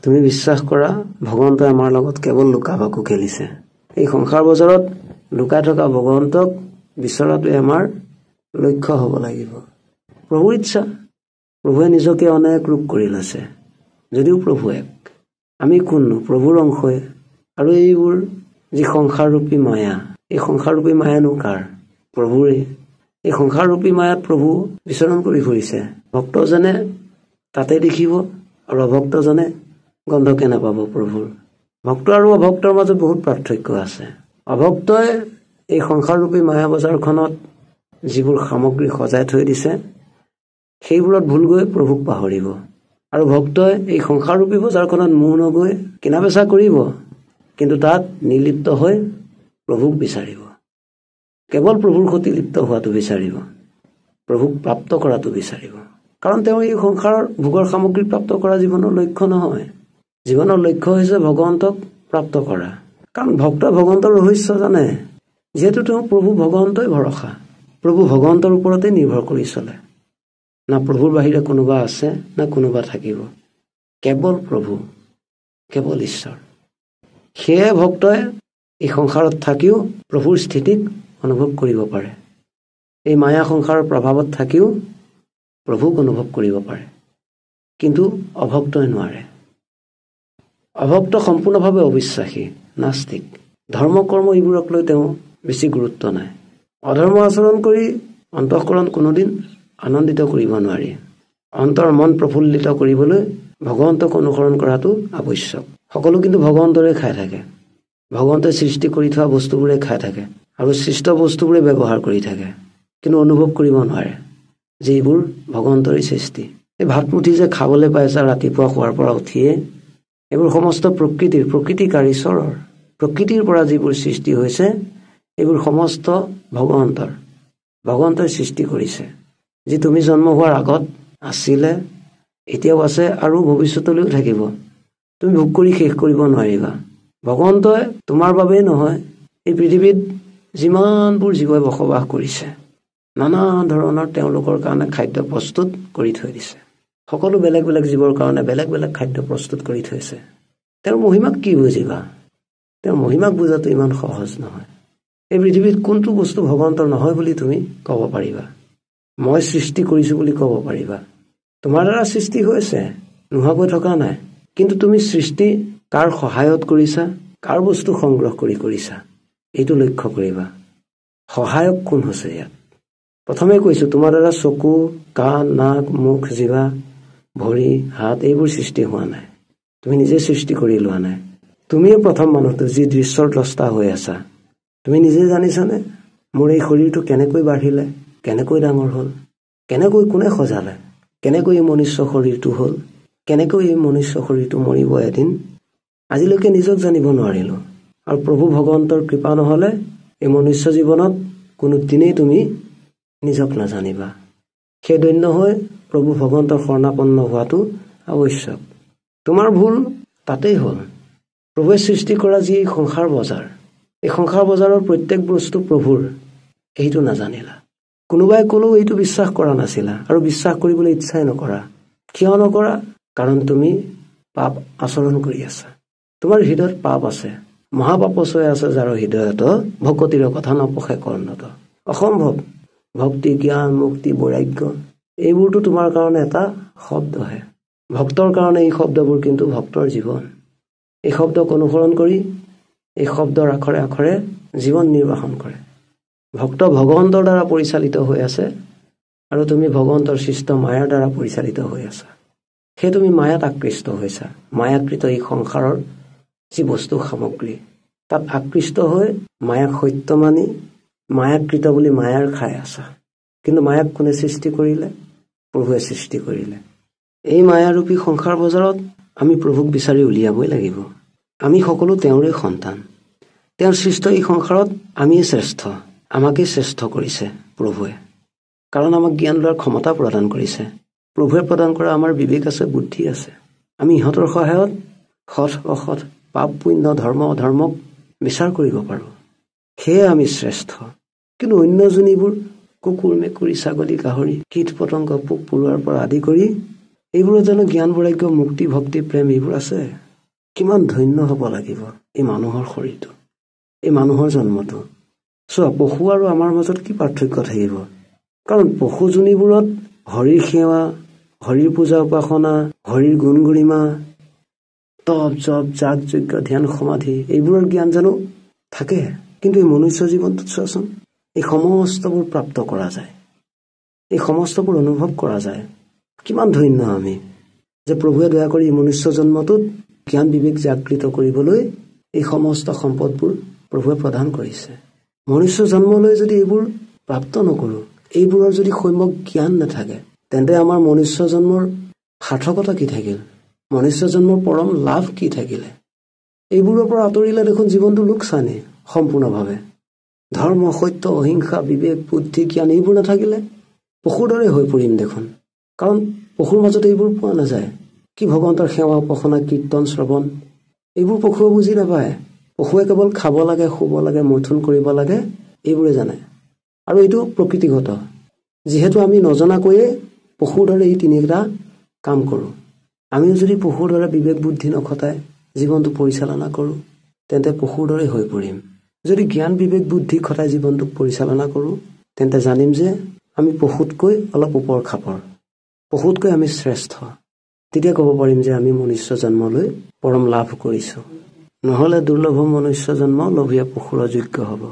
তুমি বিশ্বাস কৰা ভগৱন্তই আমাৰ লগত কেৱল লুকা-ভাকু খেলিছে। এই সংসাৰ বজাৰত লুকাই থকা ভগৱন্তক বিচৰাটোৱে আমাৰ লক্ষ্য হ'ব লাগিব। প্ৰভুৰ ইচ্ছা, প্ৰভুৱে নিজকে অনেক ৰূপ কৰি লৈছে। যদিও প্ৰভু এক, আমি কোননো প্ৰভুৰ অংশই। আৰু এইবোৰ যি সংসাৰৰূপী মায়া, এই সংসাৰৰূপী মায়ানো কাৰ? প্ৰভুৰে। এই সংসাৰৰূপী মায়াত প্ৰভু বিচৰণ কৰি ফুৰিছে। ভক্তজনে তাতে দেখিব আৰু অভক্তজনে গন্ধকে নাপাব প্ৰভুৰ। ভক্ত আৰু অভক্তৰ মাজত বহুত পাৰ্থক্য আছে। অভক্তই এই সংসাৰৰূপী মায়া বজাৰখনত যিবোৰ সামগ্ৰী সজাই থৈ দিছে সেইবোৰত ভুল গৈ প্ৰভুক পাহৰিব। আৰু ভক্তই এই সংসাৰৰূপী বজাৰখনত মোহ নগৈ কিনা বেচা কৰিব, কিন্তু তাত নিৰ্লিপ্ত হৈ প্ৰভুক বিচাৰিব। কেৱল প্ৰভুৰ সৈতে লিপ্ত হোৱাটো বিচাৰিব, প্ৰভুক প্ৰাপ্ত কৰাটো বিচাৰিব। কাৰণ তেওঁ এই সংসাৰৰ ভোগৰ সামগ্ৰী প্ৰাপ্ত কৰা জীৱনৰ লক্ষ্য নহয়। জীৱনৰ লক্ষ্য হৈছে ভগৱন্তক প্ৰাপ্ত কৰা। কাৰণ ভক্তই ভগৱন্তৰ ৰহস্য জানে, যিহেতু তেওঁ প্ৰভু ভগৱন্তই ভৰসা। প্ৰভু ভগৱন্তৰ ওপৰতে নিৰ্ভৰ কৰি চলে। না প্ৰভুৰ বাহিৰে কোনোবা আছে, না কোনোবা থাকিব। কেৱল প্ৰভু, কেৱল ঈশ্বৰ। সেয়ে ভক্তই এই সংসাৰত থাকিও প্ৰভুৰ স্থিতিক অনুভৱ কৰিব পাৰে। এই মায়া সংসাৰৰ প্ৰভাৱত থাকিও প্ৰভুক অনুভৱ কৰিব পাৰে, কিন্তু অভক্তই নোৱাৰে। অভক্ত সম্পূৰ্ণভাৱে অবিশ্বাসী, নাস্তিক। ধৰ্ম কৰ্ম এইবোৰক লৈ তেওঁ বেছি গুৰুত্ব নাই। অধৰ্ম আচৰণ কৰি অন্তঃকৰণ কোনোদিন আনন্দিত কৰিব নোৱাৰি। অন্তৰ মন প্ৰফুল্লিত কৰিবলৈ ভগৱন্তক অনুসৰণ কৰাটো আৱশ্যক। সকলো কিন্তু ভগৱন্তৰে খাই থাকে। ভগৱন্তই সৃষ্টি কৰি থোৱা বস্তুবোৰে খাই থাকে আৰু সৃষ্ট বস্তুবোৰে ব্যৱহাৰ কৰি থাকে, কিন্তু অনুভৱ কৰিব নোৱাৰে যে এইবোৰ ভগৱন্তৰে সৃষ্টি। এই ভাতমুঠি যে খাবলৈ পাইছা ৰাতিপুৱা শোৱাৰ পৰা উঠিয়ে, এইবোৰ সমস্ত প্ৰকৃতিকাৰ ঈশ্বৰৰ। প্ৰকৃতিৰ পৰা যিবোৰ সৃষ্টি হৈছে এইবোৰ সমস্ত ভগৱন্তই সৃষ্টি কৰিছে। যি তুমি জন্ম হোৱাৰ আগত আছিলে, এতিয়াও আছে আৰু ভৱিষ্যতলৈও থাকিব। তুমি ভোগ কৰি শেষ কৰিব নোৱাৰিবা। ভগৱন্তই তোমাৰ বাবেই নহয়, এই পৃথিৱীত যিমানবোৰ জীৱই বসবাস কৰিছে নানা ধৰণৰ তেওঁলোকৰ কাৰণে খাদ্য প্ৰস্তুত কৰি থৈ দিছে। সকলো বেলেগ বেলেগ জীৱৰ কাৰণে বেলেগ বেলেগ খাদ্য প্ৰস্তুত কৰি থৈছে। তেওঁৰ মহিমাক কি বুজিবা? তেওঁৰ মহিমাক বুজাটো ইমান সহজ নহয়। এই পৃথিৱীত কোনটো বস্তু ভগৱন্তৰ নহয় বুলি তুমি ক'ব পাৰিবা? মই সৃষ্টি কৰিছো বুলি ক'ব পাৰিবা? তোমাৰ দ্বাৰা সৃষ্টি হৈছে, নোহোৱাকৈ থকা নাই। কিন্তু তুমি সৃষ্টি কাৰ সহায়ত কৰিছা, কাৰ বস্তু সংগ্ৰহ কৰি কৰিছা, এইটো লক্ষ্য কৰিবা। সহায়ক কোন হৈছে ইয়াত? প্ৰথমে কৈছো, তোমাৰ দ্বাৰা চকু, কাণ, নাক, মুখ, জিভা, ভৰি, হাত এইবোৰ সৃষ্টি হোৱা নাই। তুমি নিজে সৃষ্টি কৰি লোৱা নাই। তুমিয়ে প্ৰথম মানুহটো যি দৃশ্যৰ দ্ৰষ্টা হৈ আছা। তুমি নিজে জানিছানে মোৰ এই শৰীৰটো কেনেকৈ বাঢ়িলে, কেনেকৈ ডাঙৰ হ'ল, কেনেকৈ কোনে সজালে, কেনেকৈ এই মনুষ্য শৰীৰটো হ'ল, কেনেকৈ এই মনুষ্য শৰীৰটো মৰিব এদিন? আজিলৈকে নিজক জানিব নোৱাৰিলো। আৰু প্ৰভু ভগৱন্তৰ কৃপা নহ'লে এই মনুষ্য জীৱনত কোনো দিনেই তুমি নিজক নাজানিবা। সেই দৈন্য হৈ প্ৰভু ভগৱন্তৰ শৰণাপন্ন হোৱাটো আৱশ্যক। তোমাৰ ভুল তাতেই হ'ল। প্ৰভুৱে সৃষ্টি কৰা যি সংসাৰ বজাৰ, এই সংসাৰ বজাৰৰ প্ৰত্যেক বস্তু প্ৰভুৰ, এইটো নাজানিলা। কোনোবাই ক'লেও এইটো বিশ্বাস কৰা নাছিলা আৰু বিশ্বাস কৰিবলৈ ইচ্ছাই নকৰা। কিয় নকৰা? কাৰণ তুমি পাপ আচৰণ কৰি আছা। তোমাৰ হৃদয়ত পাপ আছে, মহাপাপচয় আছে, যাৰ হৃদয়ত ভকতিৰ কথা নপখে কৰ্ণত। অসম্ভৱ। ভক্তি, জ্ঞান, মুক্তি, বৈৰাগ্য এইবোৰতো তোমাৰ কাৰণে এটা শব্দহে। ভক্তৰ কাৰণে এই শব্দবোৰ কিন্তু ভক্তৰ জীৱন। এই শব্দক অনুসৰণ কৰি এই শব্দৰ আখৰে আখৰে জীৱন নিৰ্বাহন কৰে। ভক্ত ভগৱন্তৰ দ্বাৰা পৰিচালিত হৈ আছে আৰু তুমি ভগৱন্তৰ সৃষ্ট মায়াৰ দ্বাৰা পৰিচালিত হৈ আছা। সেই তুমি মায়াত আকৃষ্ট হৈছা। মায়াকৃত এই সংসাৰৰ যি বস্তু সামগ্ৰী, তাত আকৃষ্ট হৈ মায়াক সত্য মানি মায়াকৃত বুলি মায়াৰ খাই আছা। কিন্তু মায়াক কোনে সৃষ্টি কৰিলে? প্ৰভুৱে সৃষ্টি কৰিলে। এই মায়াৰূপী সংসাৰ বজাৰত আমি প্ৰভুক বিচাৰি উলিয়াবই লাগিব। আমি সকলো তেওঁৰে সন্তান। তেওঁৰ সৃষ্ট এই সংসাৰত আমিয়ে শ্ৰেষ্ঠ। আমাকেই শ্ৰেষ্ঠ কৰিছে প্ৰভুৱে। কাৰণ আমাক জ্ঞান লোৱাৰ ক্ষমতা প্ৰদান কৰিছে। প্ৰভুৱে প্ৰদান কৰা আমাৰ বিবেক আছে, বুদ্ধি আছে। আমি ইহঁতৰ সহায়ত সৎ অসৎ, পাপ পুণ্য, ধৰ্ম অধৰ্মক বিচাৰ কৰিব পাৰোঁ। সেয়ে আমি শ্ৰেষ্ঠ। কিন্তু অন্য যোনিবোৰ কুকুৰ, মেকুৰী, ছাগলী, গাহৰি, কীট পতংগ, পোক পৰুৱাৰ পৰা আদি কৰি এইবোৰত জানো জ্ঞান বৈৰাগ্য মুক্তি ভক্তি প্ৰেম এইবোৰ আছে? কিমান ধন্য হ'ব লাগিব এই মানুহৰ শৰীৰটো, এই মানুহৰ জন্মটো। চোৱা, পশু আৰু আমাৰ মাজত কি পাৰ্থক্য থাকিব? কাৰণ পশুজনীবোৰত হৰিৰ সেৱা, হৰিৰ পূজা উপাসনা, হৰিৰ গুণ গৰিমা, তপ জপ যাগ যজ্ঞ ধ্যান সমাধি এইবোৰৰ জ্ঞান জানো থাকে? কিন্তু এই মনুষ্য জীৱনটোত চোৱাচোন, এই সমস্তবোৰ প্ৰাপ্ত কৰা যায়, এই সমস্তবোৰ অনুভৱ কৰা যায়। কিমান ধন্য আমি যে প্ৰভুৱে দয়া কৰি মনুষ্য জন্মটোত জ্ঞান বিবেক জাগৃত কৰিবলৈ এই সমস্ত সম্পদবোৰ প্ৰভুৱে প্ৰদান কৰিছে। মনুষ্য জন্মলৈ যদি এইবোৰ প্ৰাপ্ত নকৰো, এইবোৰৰ যদি সম্যক জ্ঞান নাথাকে, তেন্তে আমাৰ মনুষ্য জন্মৰ সাৰ্থকতা কি থাকিল? মনুষ্য জন্মৰ পৰম লাভ কি থাকিলে? এইবোৰৰ পৰা আঁতৰিলে দেখোন জীৱনটো লোকচানেই সম্পূৰ্ণভাৱে। ধৰ্ম, সত্য, অহিংসা, বিবেক, বুদ্ধি, জ্ঞান এইবোৰ নাথাকিলে পশুৰ দৰে হৈ পৰিম দেখোন। কাৰণ পশুৰ মাজত এইবোৰ পোৱা নাযায়। কি ভগৱন্তৰ সেৱা উপাসনা কীৰ্তন শ্ৰৱণ এইবোৰ পশুৱে বুজি নাপায়। পশুৱে কেৱল খাব লাগে, শুব লাগে, মৈথুন কৰিব লাগে এইবোৰে জানে। আৰু এইটো প্ৰকৃতিগত। যিহেতু আমি নজনাকৈয়ে পশুৰ দৰে এই তিনিটা কাম কৰোঁ। আমিও যদি পশুৰ দৰে বিবেক বুদ্ধি নখটাই জীৱনটো পৰিচালনা কৰোঁ, তেন্তে পশুৰ দৰে হৈ পৰিম। যদি জ্ঞান বিবেক বুদ্ধি খটাই জীৱনটোক পৰিচালনা কৰোঁ, তেন্তে জানিম যে আমি পশুতকৈ অলপ ওপৰ খাপৰ, পশুতকৈ আমি শ্ৰেষ্ঠ। তেতিয়া ক'ব পাৰিম যে আমি মনুষ্য জন্মলৈ পৰম লাভ কৰিছোঁ। নহ'লে দুৰ্লভ মনুষ্য জন্ম লোভীয়া পশুৰ অযোগ্য হ'ব।